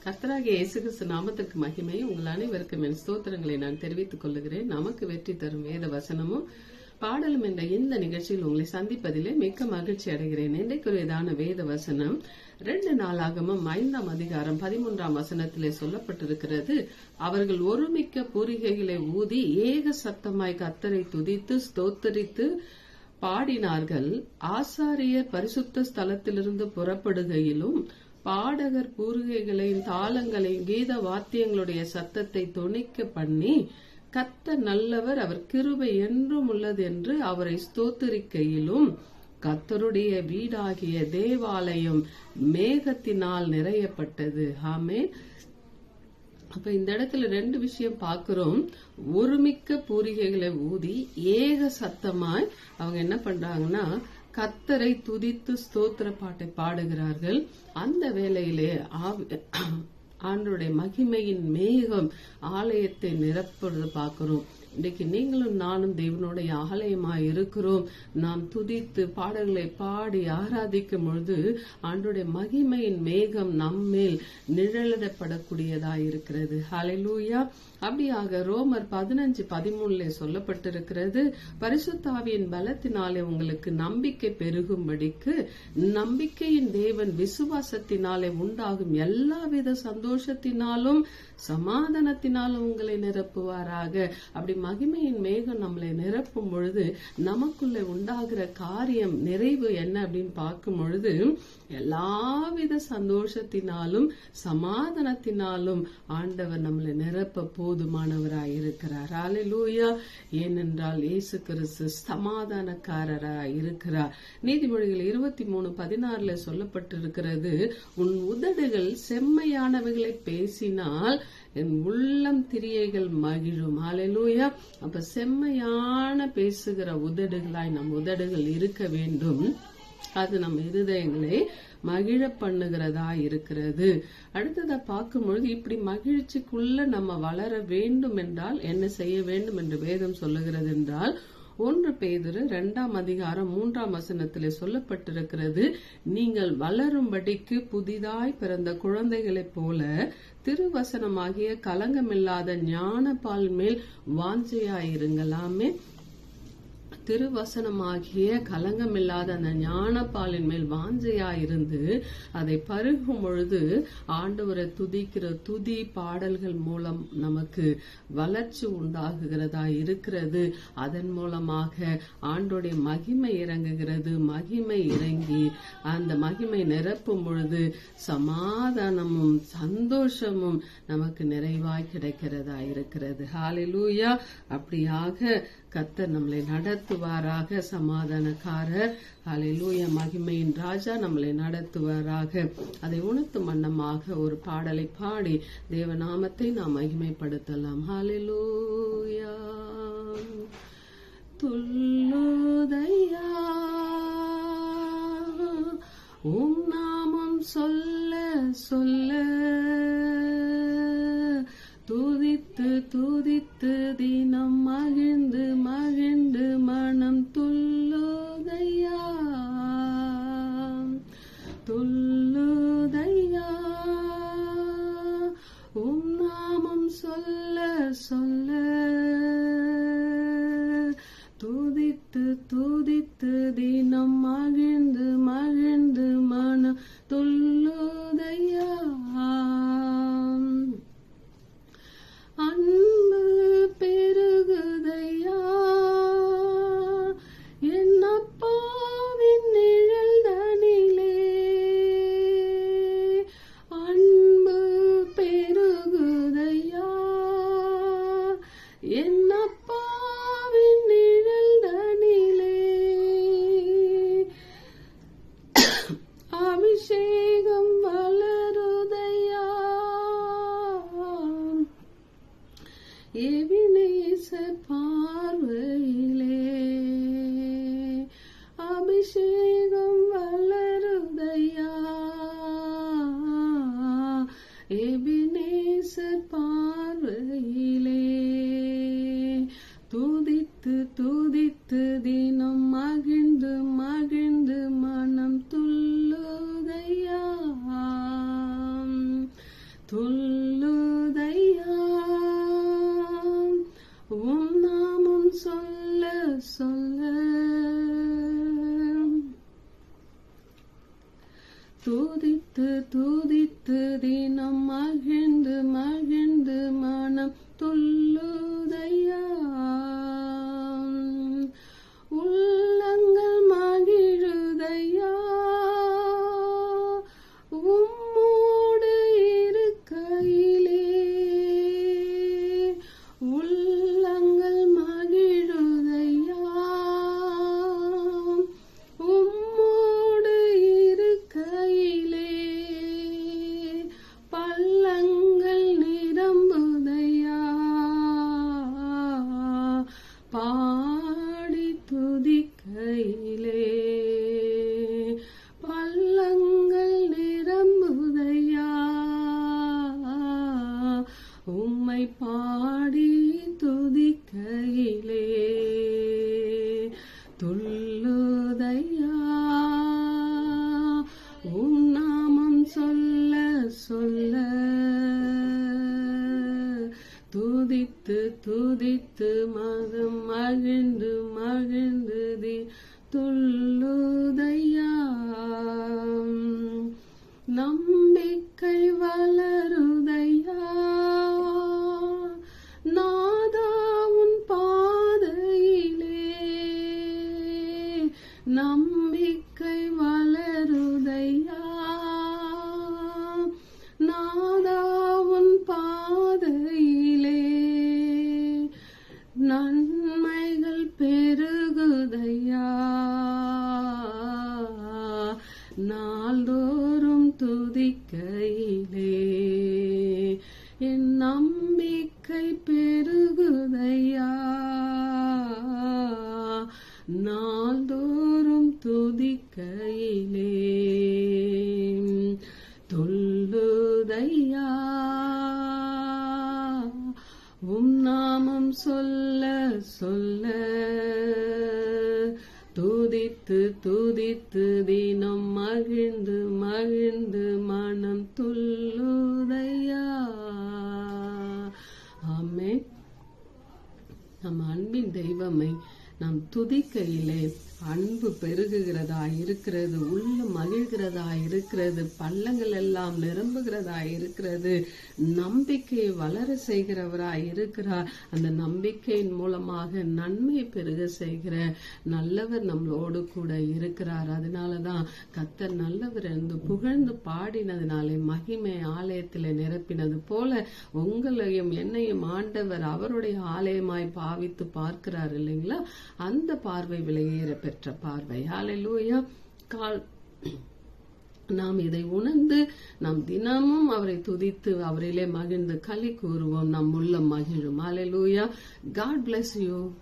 கர்த்தராகிய இயேசு கிறிஸ்து நாமத்திற்கு மகிமை. உங்கள் அனைவருக்கும் என் ஸ்தோத்திரங்களை நான் தெரிவித்துக் கொள்ளுகிறேன். நமக்கு வெற்றி தரும் வேத வசனமும் பாடலும் என்ற இந்த நிகழ்ச்சியில் உங்களை சந்திப்பதிலே மிக்க மகிழ்ச்சி அடைகிறேன். இன்றைக்குரியதான வேத வசனம் 2 நாளாகமம் 5ஆம் அதிகாரம் 13ஆம் வசனத்திலே சொல்லப்பட்டிருக்கிறது. அவர்கள் ஒருமிக்க பூரிகைகளை ஊதி ஏக சத்தமாய் கர்த்தரை துதித்து ஸ்தோத்தரித்து பாடினார்கள். ஆசாரியர் பரிசுத்த ஸ்தலத்திலிருந்து புறப்படுகையிலும் பாடகர் பூரிகைகளையும் தாளங்களையும் கீத வாத்தியங்களுடைய சத்தத்தை தொனிக்க பண்ணி கர்த்தர் நல்லவர், அவர் கிருபை என்றும் உள்ளது என்று அவரை ஸ்தோத்திரிக்கையிலும் கர்த்தருடைய வீடாகிய தேவாலயம் மேகத்தினால் நிறையப்பட்டது. ஆமென். அப்ப இந்த இடத்துல 2 விஷயம் பார்க்கிறோம். ஒருமிக்க பூரிகைகளை ஊதி ஏக சத்தமாய் அவங்க என்ன பண்றாங்கன்னா கர்த்தரை துதித்து ஸ்தோத்திர பாட்டை பாடுகிறார்கள். அந்த வேளையிலே ஆண்டவருடைய மகிமையின் மேகம் ஆலயத்தை நிரப்புறது பார்க்கிறோம். இன்றைக்கு நீங்களும் நானும் தேவனுடைய ஆலயமாய் இருக்கிறோம். நாம் துதித்து பாடல்களை பாடி ஆராதிக்கும் பொழுது ஆண்டவருடைய மகிமையின் மேகம் நம்மேல் நிழலிடப்படக்கூடியதாய் இருக்கிறது. ஹல்லேலூயா. அப்படியாக ரோமர் 15:13 சொல்லப்பட்டிருக்கிறது, பரிசுத்தாவியின் பலத்தினாலே உங்களுக்கு நம்பிக்கை பெருகும்படிக்கு நம்பிக்கையின் தேவன் விசுவாசத்தினாலே உண்டாகும் எல்லாவித சந்தோஷத்தினாலும் சமாதானத்தினாலும் உங்களை நிரப்புவாராக. அப்படி மகிமையின் மேகம் நம்மளை நிரப்பும் பொழுது நமக்குள்ள உண்டாகிற காரியம் நிறைவு என்ன அப்படின்னு பார்க்கும் பொழுது எல்லாவித சந்தோஷத்தினாலும் சமாதானத்தினாலும் ஆண்டவர் நம்மளை நிரப்ப போதுமானவராய் இருக்கிறார். ஹல்லேலூயா. ஏனென்றால் இயேசு கிறிஸ்து சமாதானக்காரராய் இருக்கிறார். நீதிமொழிகள் 23:16 சொல்லப்பட்டிருக்கிறது, உன் உதடுகள் செம்மையானவைகளை பேசினால் என் உள்ளம் திரியைகள் மகிழும். ஹல்லேலூயா. அப்ப செம்மையான பேசுகிற உதடுகளாய் நம் உதடுகள் இருக்க வேண்டும். அது நம் இருதயங்களை மகிழ பண்ணுகிறதா இருக்கிறது. அடுத்ததா பார்க்கும்பொழுது இப்படி மகிழ்ச்சிக்குள்ள நம்ம வளர வேண்டும் என்றால் என்ன செய்ய வேண்டும் என்று வேதம் சொல்லுகிறது என்றால் 1 பேதுரு 2ஆம் அதிகாரம் 3ஆம் வசனத்திலே சொல்லப்பட்டிருக்கிறது, நீங்கள் வளரும்படிக்கு புதிதாய் பிறந்த குழந்தைகளைப் போல திருவசனமாகிய கலங்கமில்லாத ஞானப்பால் மேல் வாஞ்சையாயிருங்களாமே. திருவசனமாகிய கலங்கமில்லாத அந்த ஞானப்பாலின் மேல் வாஞ்சையாயிருந்து அதை பருகும் பொழுது ஆண்டவரை துதிக்கிற துதி பாடல்கள் மூலம் நமக்கு வளர்ச்சி உண்டாகுகிறதா இருக்கிறது. அதன் மூலமாக ஆண்டோடைய மகிமை இறங்குகிறது. மகிமை இறங்கி அந்த மகிமை நிரப்பும் பொழுது சமாதானமும் சந்தோஷமும் நமக்கு நிறைவாய் கிடைக்கிறதா இருக்கிறது. ஹல்லேலூயா. அப்படியாக கர்த்தர் நம்மளை நடத்துவாராக. சமாதானக்காரர். ஹல்லேலூயா. மகிமையின் ராஜா நம்மளை நடத்துவாராக. அதை உணர்த்தும் வண்ணமாக ஒரு பாடலை பாடி தேவநாமத்தை நாம் மகிமைப்படுத்தலாம். ஹல்லேலூயா. துல்லுதையா உம் நாமம் சொல்ல சொல்ல, துதித்து துதித்து தினம் மகிழ்ந்து மகிழ்ந்து மனம் துள்ளுதையா துள்ளுதையா. உம் நாமம் சொல்ல சொல்ல, துதித்து துதித்து தினம் மகிழ்ந்து மகிழ்ந்து மனம் துள்ளுதையா. அன்பு பெருகுதையா என் அப்பாவின் நிழல் தனிலே. அன்பு பெருகுதையா என் அப்பாவின் நிழல் தனிலே. அபிஷேகம் வளருதையா எபினேசர் பார்வையிலே. அபிஷேகம் வளருதையா எபினேசர் பார்வையிலே. துதித்து துதித்து தினம் மகிழ்ந்து மகிழ்ந்து மனம் துள்ளுதையா துள்ளுதையா. உம் நாமம் சொல்ல சொல்ல துதித்து துதித்து தினம் மகிழ்ந்து மகிழ்ந்து மனம் துள்ளுதையா. உள்ளங்கள் மகிழுதையா. உம்மோடு இருக்கையிலே உள்ளங்கள் மகிழுதையா. உம்மோடு இருக்கையிலே பள்ளங்கள் நிரம்புதையா. பாடி துதிக்கையிலே பள்ளங்கள் நிரம்புதையா. உம்மை பாடி துதிக்கையிலே துள்ளுதையா. உம் நாமம் சொல்ல சொல்ல துதித்து துதித்து மதம் மகிழ்ந்து மகிழ்ந்து துள்ளுதையா. நம்பிக்கை வளருதையா. நாதா உன் பாதையிலே நம்பிக்கை வளருதையா. நாதா உன் பாதையிலே நன்மைகள் பெருகுதையா. நாள்தோறும் துதிக்கையிலே என் நம்பிக்கை பெருகுதையா. நாள்தோறும் துதிக்கையிலே துள்ளுதையா. உம் நாமம் சொல்ல சொல்ல துதித்து துதித்து தினம் மகிழ்ந்து மகிழ்ந்து மனம் துள்ளுதையா. ஆமென். நம் அன்பின் தெய்வமை நாம் துதிக்கையிலே அன்பு பெருகுகிறதா இருக்கிறது. உள்ள மகிழ்கிறதா இருக்கிறது. பள்ளங்கள் எல்லாம் நிரம்புகிறதா இருக்கிறது. நம்பிக்கையை வளர செய்கிறவராய் இருக்கிறார். அந்த நம்பிக்கையின் மூலமாக நன்மை பெருக செய்கிற நல்லவர் நம்மளோடு கூட இருக்கிறார். அதனாலதான் கர்த்தர் நல்லவர் என்று புகழ்ந்து பாடினதுனாலே மகிமை ஆலயத்திலே நிரப்பினது போல உங்களையும் என்னையும் ஆண்டவர் அவருடைய ஆலயமாய் பாவித்து பார்க்கிறார் இல்லைங்களா? அந்த பார்வை விலையேற பெற்ற பார்வை. ஹல்லேலூயா. நாம் இதை உணர்ந்து நாம் தினமும் அவரை துதித்து அவரிலே மகிழ்ந்து களி கூறுவோம். நம் உள்ளம் மகிழும். ஹல்லேலூயா. God bless you.